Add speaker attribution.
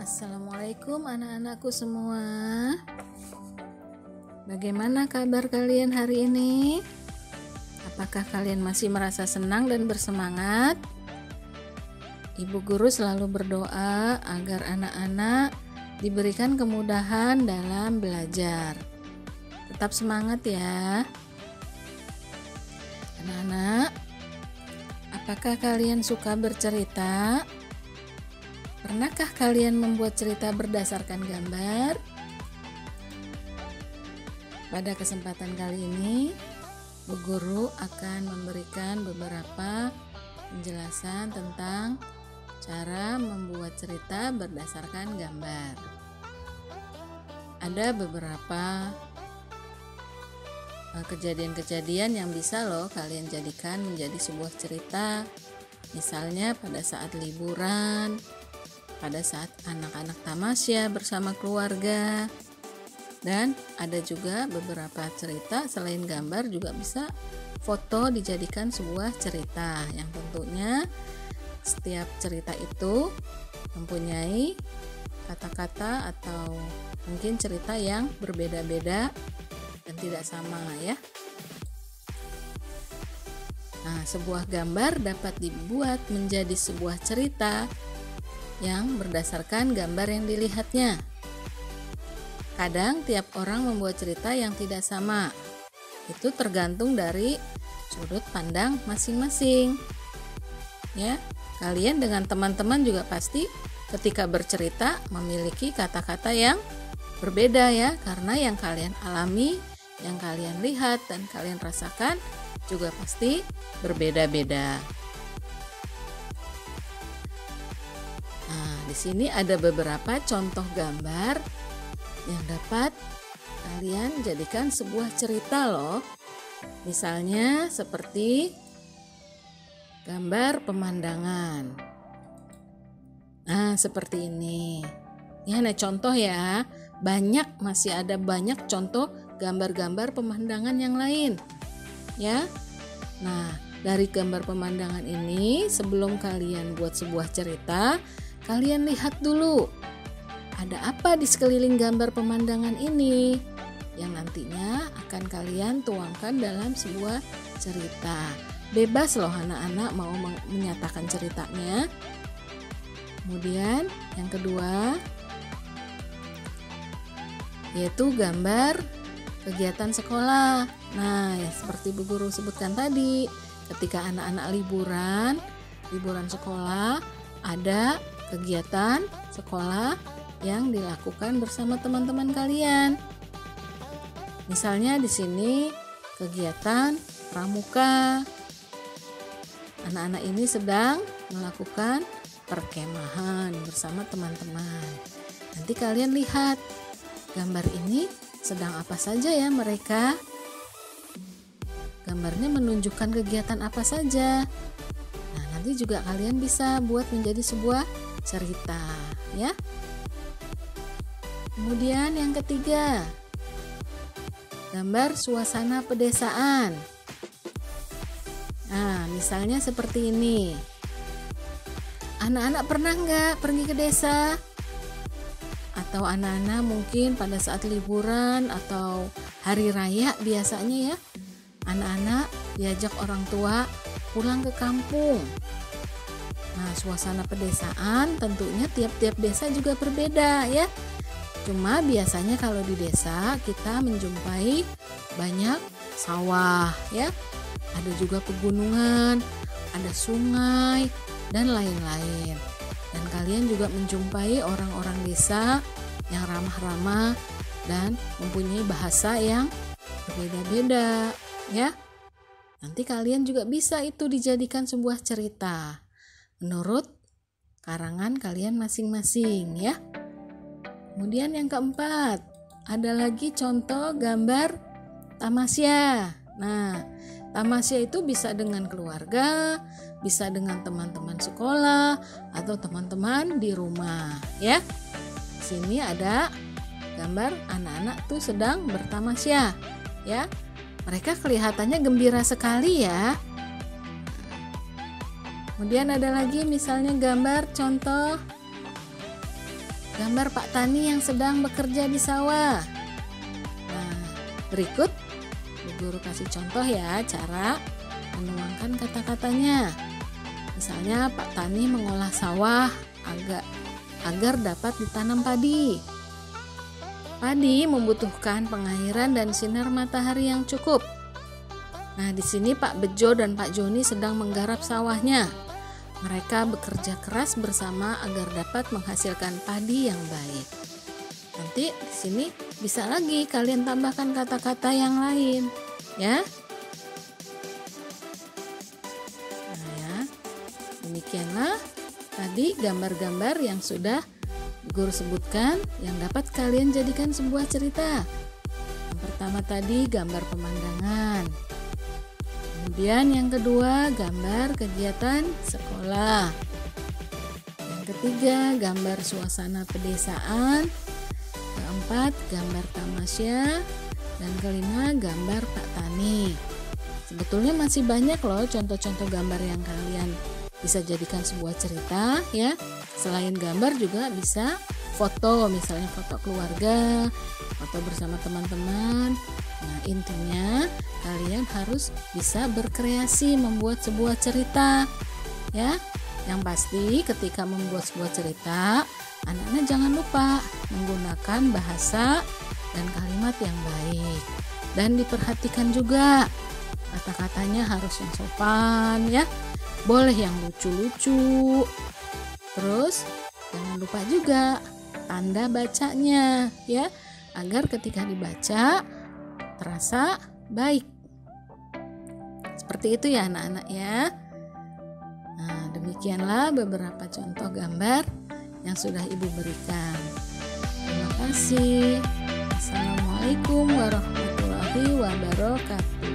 Speaker 1: Assalamualaikum anak-anakku semua. Bagaimana kabar kalian hari ini? Apakah kalian masih merasa senang dan bersemangat? Ibu guru selalu berdoa agar anak-anak diberikan kemudahan dalam belajar. Tetap semangat ya. Anak-anak, apakah kalian suka bercerita? Pernahkah kalian membuat cerita berdasarkan gambar? Pada kesempatan kali ini, Bu Guru akan memberikan beberapa penjelasan tentang cara membuat cerita berdasarkan gambar. Ada beberapa kejadian-kejadian yang bisa loh kalian jadikan menjadi sebuah cerita. Misalnya pada saat liburan, pada saat anak-anak tamasya bersama keluarga, dan ada juga beberapa cerita selain gambar juga bisa foto dijadikan sebuah cerita yang tentunya setiap cerita itu mempunyai kata-kata atau mungkin cerita yang berbeda-beda dan tidak sama ya. Nah, sebuah gambar dapat dibuat menjadi sebuah cerita yang berdasarkan gambar yang dilihatnya. Kadang tiap orang membuat cerita yang tidak sama. Itu tergantung dari sudut pandang masing-masing. Ya, kalian dengan teman-teman juga pasti ketika bercerita memiliki kata-kata yang berbeda ya, karena yang kalian alami, yang kalian lihat dan kalian rasakan juga pasti berbeda-beda. Nah, di sini ada beberapa contoh gambar yang dapat kalian jadikan sebuah cerita loh. Misalnya seperti gambar pemandangan. Nah, seperti ini. Ya, nah contoh ya. Masih ada banyak contoh gambar-gambar pemandangan yang lain. Ya. Nah, dari gambar pemandangan ini sebelum kalian buat sebuah cerita, kalian lihat dulu ada apa di sekeliling gambar pemandangan ini yang nantinya akan kalian tuangkan dalam sebuah cerita. Bebas loh anak-anak mau menyatakan ceritanya. Kemudian yang kedua yaitu gambar kegiatan sekolah. Nah, ya seperti Bu Guru sebutkan tadi, ketika anak-anak liburan sekolah, ada kegiatan sekolah yang dilakukan bersama teman-teman kalian. Misalnya di sini kegiatan pramuka. Anak-anak ini sedang melakukan perkemahan bersama teman-teman. Nanti kalian lihat gambar ini sedang apa saja ya mereka. Gambarnya menunjukkan kegiatan apa saja. Nah, nanti juga kalian bisa buat menjadi sebuah cerita ya. Kemudian yang ketiga, gambar suasana pedesaan. Nah, misalnya seperti ini. Anak-anak pernah nggak pergi ke desa? Atau anak-anak mungkin pada saat liburan atau hari raya biasanya ya, anak-anak diajak orang tua pulang ke kampung. Nah, suasana pedesaan tentunya tiap-tiap desa juga berbeda ya. Cuma biasanya kalau di desa kita menjumpai banyak sawah ya. Ada juga pegunungan, ada sungai dan lain-lain. Dan kalian juga menjumpai orang-orang desa yang ramah-ramah dan mempunyai bahasa yang berbeda-beda ya. Nanti kalian juga bisa itu dijadikan sebuah cerita menurut karangan kalian masing-masing ya. Kemudian yang keempat, ada lagi contoh gambar tamasya. Nah, tamasya itu bisa dengan keluarga, bisa dengan teman-teman sekolah atau teman-teman di rumah ya. Sini ada gambar anak-anak tuh sedang bertamasya ya. Mereka kelihatannya gembira sekali ya. Kemudian ada lagi misalnya gambar contoh gambar Pak Tani yang sedang bekerja di sawah. Nah, berikut Bu Guru kasih contoh ya cara menuangkan kata-katanya. Misalnya Pak Tani mengolah sawah agar dapat ditanam padi. Padi membutuhkan pengairan dan sinar matahari yang cukup. Nah, di sini Pak Bejo dan Pak Joni sedang menggarap sawahnya. Mereka bekerja keras bersama agar dapat menghasilkan padi yang baik. Nanti di sini bisa lagi kalian tambahkan kata-kata yang lain, ya. Nah, ya. Demikianlah tadi gambar-gambar yang sudah Guru sebutkan yang dapat kalian jadikan sebuah cerita. Yang pertama tadi gambar pemandangan. Kemudian yang kedua gambar kegiatan sekolah. Yang ketiga gambar suasana pedesaan. Keempat gambar tamasya. Dan kelima gambar Pak Tani. Sebetulnya masih banyak loh contoh-contoh gambar yang kalian bisa jadikan sebuah cerita ya. Selain gambar juga bisa foto, misalnya foto keluarga, foto bersama teman-teman. Nah, intinya kalian harus bisa berkreasi membuat sebuah cerita ya. Yang pasti ketika membuat sebuah cerita, anak-anak jangan lupa menggunakan bahasa dan kalimat yang baik. Dan diperhatikan juga kata-katanya harus yang sopan ya. Boleh yang lucu-lucu. Terus jangan lupa juga tanda bacanya ya, agar ketika dibaca terasa baik. Seperti itu ya anak-anak ya. Nah, demikianlah beberapa contoh gambar yang sudah Ibu berikan. Terima kasih. Assalamualaikum warahmatullahi wabarakatuh.